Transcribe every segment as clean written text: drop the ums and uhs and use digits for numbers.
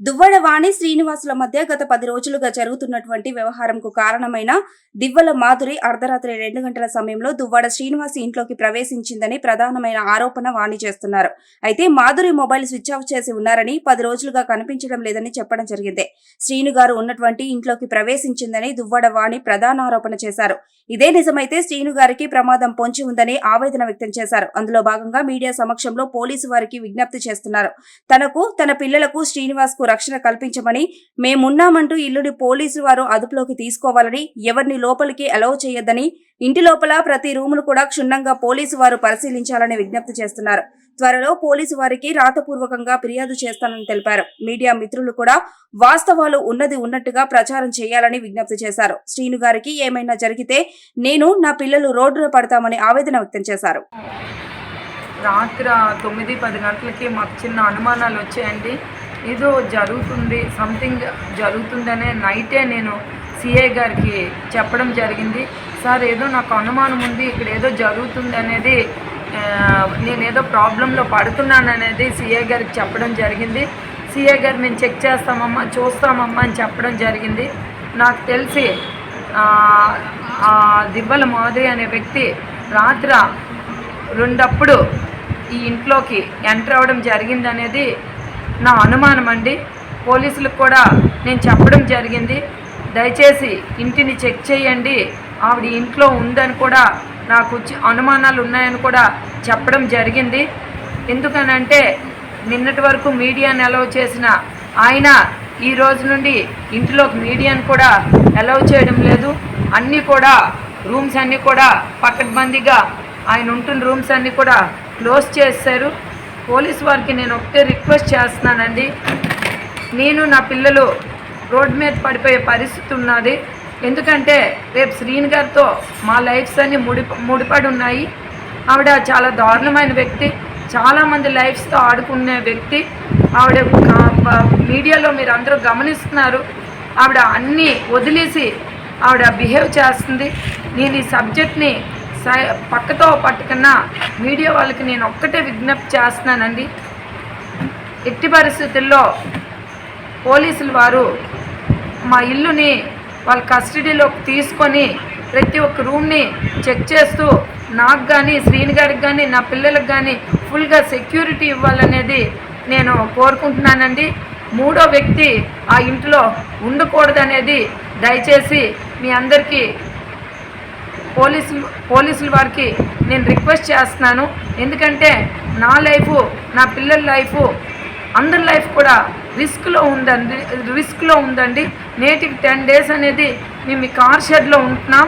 దువ్వడ వాణి శ్రీనివాసుల మధ్య గత 10 రోజులుగా జరుగుతున్నటువంటి వ్యవహారంకు కారణమైన దివ్వల మాధురి అర్ధరాత్రి 2 గంటల సమయంలో దువ్వాడ శ్రీనివాస్ ఇంట్లోకి ప్రవేశించిందని ప్రధానమైన ఆరోపణ వాణి చేస్తున్నారు. అయితే మాధురి మొబైల్ స్విచ్ ఆఫ్ చేసి ఉన్నారని 10 రోజులుగా కనిపించడం లేదని చెప్పడం జరిగింది. శ్రీను గారు ఉన్నటువంటి ఇంట్లోకి ప్రవేశించిందని దువ్వాడ వాణి ప్రధాన ఆరోపణ చేశారు. ఇదే నిజమైతే శ్రీను గారికి ప్రమాదం పొంచి ఉందని ఆవేదన వ్యక్తం చేశారు. అందులో భాగంగా మీడియా సమక్షంలో పోలీసు వారికి విజ్ఞప్తి చేస్తున్నారు. తనకు తన పిల్లలకు శ్రీనివాస్ కు రక్షణ కల్పించమని, మేమున్నామంటూ ఇల్లుని పోలీసు వారు అదుపులోకి తీసుకోవాలని, ఎవరిని లోపలికి అలౌ చేయొద్దని, ఇంటి లోపల ప్రతి రూమును కూడా క్షుణ్ణంగా పోలీసు వారు పరిశీలించాలని విజ్ఞప్తి చేస్తున్నారు. త్వరలో పోలీసు వారికి రాతపూర్వకంగా ఫిర్యాదు చేస్తానని తెలిపారు. మీడియా మిత్రులు కూడా వాస్తవాలు ఉన్నది ఉన్నట్టుగా ప్రచారం చేయాలని విజ్ఞప్తి చేశారు. శ్రీను గారికి ఏమైనా జరిగితే నేను నా పిల్లలు రోడ్డున పడతామని ఆవేదన వ్యక్తం చేశారు. రాత్రి 9-10 గంటలకి మాకు చిన్న అనుమానాలు వచ్చాయండి. ఏదో జరుగుతుంది, సంథింగ్ జరుగుతుందనే నైటే నేను సిఐ గారికి చెప్పడం జరిగింది. సార్ ఏదో నాకు అనుమానం ఉంది, ఇక్కడ ఏదో జరుగుతుంది అనేది, నేనేదో ప్రాబ్లంలో పడుతున్నాను అనేది సిఐ గారికి చెప్పడం జరిగింది. సిఐ గారు మేము చెక్ చేస్తామమ్మా, చూస్తామమ్మా అని చెప్పడం జరిగింది. నాకు తెలిసి దివ్వల మాధురి అనే వ్యక్తి రాత్రి 2 ఈ ఇంట్లోకి ఎంటర్ అవ్వడం జరిగింది అనేది నా అనుమానం అండి. పోలీసులకు కూడా నేను చెప్పడం జరిగింది, దయచేసి ఇంటిని చెక్ చేయండి, ఆవిడ ఇంట్లో ఉందని కూడా నాకు అనుమానాలు ఉన్నాయని కూడా చెప్పడం జరిగింది. ఎందుకనంటే నిన్నటి వరకు మీడియాని అలౌ చేసిన ఆయన ఈ రోజు నుండి ఇంటిలోకి మీడియాని కూడా అలౌ చేయడం లేదు. అన్నీ కూడా రూమ్స్ అన్నీ కూడా పకడ్బందీగా ఆయన ఉంటున్న రూమ్స్ అన్నీ కూడా క్లోజ్ చేశారు. పోలీసు వారికి నేను ఒకటే రిక్వెస్ట్ చేస్తున్నానండి, నేను నా పిల్లలు రోడ్డు మీద పడిపోయే పరిస్థితి ఉన్నది. ఎందుకంటే రేపు శ్రీను గారితో మా లైఫ్స్ అన్నీ ముడిపడి ఉన్నాయి. ఆవిడ చాలా దారుణమైన వ్యక్తి, చాలామంది లైఫ్స్తో ఆడుకునే వ్యక్తి. ఆవిడ మీడియాలో మీరు అందరూ గమనిస్తున్నారు, ఆవిడ అన్నీ వదిలేసి ఆవిడ బిహేవ్ చేస్తుంది. నేను ఈ సబ్జెక్ట్ని పక్కతో పట్టుకున్న మీడియా వాళ్ళకి నేను ఒక్కటే విజ్ఞప్తి చేస్తున్నానండి, ఎట్టి పరిస్థితుల్లో పోలీసులు వారు మా ఇల్లుని వాళ్ళ కస్టడీలోకి తీసుకొని ప్రతి ఒక్క రూమ్ని చెక్ చేస్తూ నాకు కానీ శ్రీను గారికి కానీ నా పిల్లలకు కానీ ఫుల్గా సెక్యూరిటీ ఇవ్వాలనేది నేను కోరుకుంటున్నానండి. 3వ వ్యక్తి ఆ ఇంట్లో ఉండకూడదనేది దయచేసి మీ అందరికీ పోలీసుల వారికి నేను రిక్వెస్ట్ చేస్తున్నాను. ఎందుకంటే నా లైఫు, నా పిల్లల లైఫు, అందరి లైఫ్ కూడా రిస్క్లో ఉందండి. నేటికి 10 డేస్ అనేది మేము ఈ కార్ షెడ్లో ఉంటున్నాం,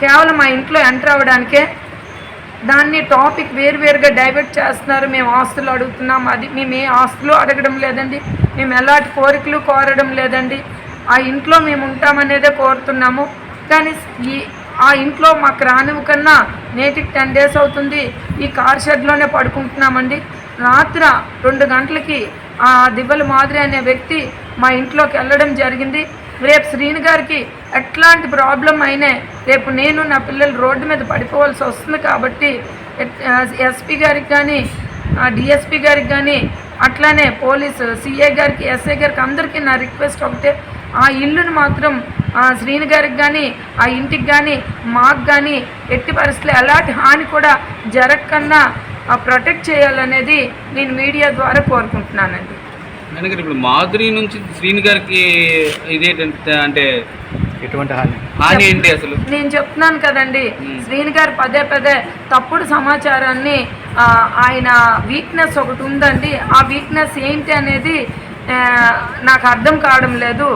కేవలం మా ఇంట్లో ఎంటర్ అవ్వడానికే. దాన్ని టాపిక్ వేరువేరుగా డైవర్ట్ చేస్తున్నారు. మేము ఆస్తులు అడుగుతున్నాం, అది మేము ఏ ఆస్తులు అడగడం లేదండి, మేము ఎలాంటి కోరికలు కోరడం లేదండి. ఆ ఇంట్లో మేము ఉంటామనేదే కోరుతున్నాము. కానీ ఆ ఇంట్లో మాకు రానివ్వకన్నా నేటికి 10 డేస్ అవుతుంది ఈ కార్ షెడ్లోనే పడుకుంటున్నామండి. రాత్రి 2 గంటలకి ఆ దివ్వల మాధురి అనే వ్యక్తి మా ఇంట్లోకి వెళ్ళడం జరిగింది. రేపు శ్రీను గారికి ఎట్లాంటి ప్రాబ్లం అయినా రేపు నేను నా పిల్లలు రోడ్డు మీద పడిపోవాల్సి వస్తుంది. కాబట్టి ఎస్పీ గారికి కానీ డిఎస్పీ గారికి కానీ అట్లానే పోలీసు సిఐ గారికి ఎస్ఐ గారికి అందరికీ నా రిక్వెస్ట్ ఒకటే, ఆ ఇల్లుని మాత్రం శ్రీను గారికి కానీ ఆ ఇంటికి కానీ మాకు కానీ ఎట్టి పరిస్థితుల్లో ఎలాంటి హాని కూడా జరగకుండా ప్రొటెక్ట్ చేయాలనేది నేను మీడియా ద్వారా కోరుకుంటున్నానండి. ఇప్పుడు మాధురి నుంచి శ్రీను గారికి ఇదేంటే అంటే ఎటువంటి హాని ఏంటి అసలు? నేను చెప్తున్నాను కదండి, శ్రీను గారు పదే తప్పుడు సమాచారాన్ని, ఆయన వీక్నెస్ ఒకటి ఉందండి. ఆ వీక్నెస్ ఏంటి అనేది నాకు అర్థం కావడం లేదు.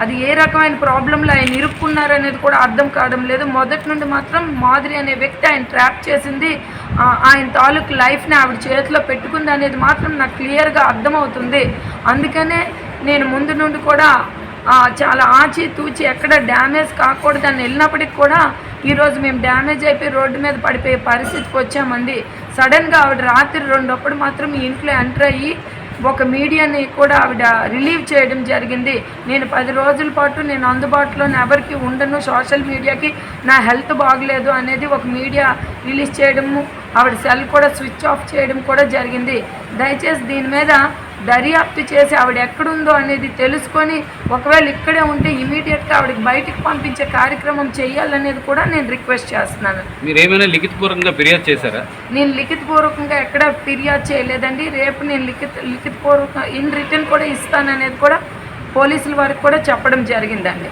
అది ఏ రకమైన ప్రాబ్లంలో ఆయన ఇరుక్కున్నారనేది కూడా అర్థం కావడం లేదు. మొదటి నుండి మాత్రం మాధురి అనే వ్యక్తి ఆయన ట్రాప్ చేసింది, ఆయన తాలూకు లైఫ్ని ఆవిడ చేతిలో పెట్టుకుంది అనేది మాత్రం నాకు క్లియర్గా అర్థమవుతుంది. అందుకనే నేను ముందు నుండి కూడా చాలా ఆచితూచి ఎక్కడ డ్యామేజ్ కాకూడదని వెళ్ళినప్పటికి కూడా ఈరోజు మేము డ్యామేజ్ అయిపోయి రోడ్డు మీద పడిపోయే పరిస్థితికి వచ్చామండి. సడన్గా ఆవిడ రాత్రి 2 మాత్రం ఈ ఇంట్లో ఎంటర్ అయ్యి ఒక మీడియాని కూడా ఆవిడ రిలీవ్ చేయడం జరిగింది. నేను 10 రోజుల పాటు నేను అందుబాటులో ఎవరికి ఉండను, సోషల్ మీడియాకి నా హెల్త్ బాగలేదు అనేది ఒక మీడియా రిలీజ్ చేయడము, ఆవిడ సెల్ కూడా స్విచ్ ఆఫ్ చేయడం కూడా జరిగింది. దయచేసి దీని మీద దర్యాప్తు చేసి ఆవిడ ఎక్కడుందో అనేది తెలుసుకొని ఒకవేళ ఇక్కడే ఉంటే ఇమీడియట్గా ఆవిడకి బయటికి పంపించే కార్యక్రమం చేయాలనేది కూడా నేను రిక్వెస్ట్ చేస్తున్నాను. మీరు ఏమైనా లిఖితపూర్వకంగా ఫిర్యాదు చేశారా? నేను లిఖితపూర్వకంగా ఎక్కడ ఫిర్యాదు చేయలేదండి. రేపు నేను లిఖితపూర్వక ఇన్ రిటర్న్ కూడా ఇస్తాననేది కూడా పోలీసుల వారికి కూడా చెప్పడం జరిగిందండి.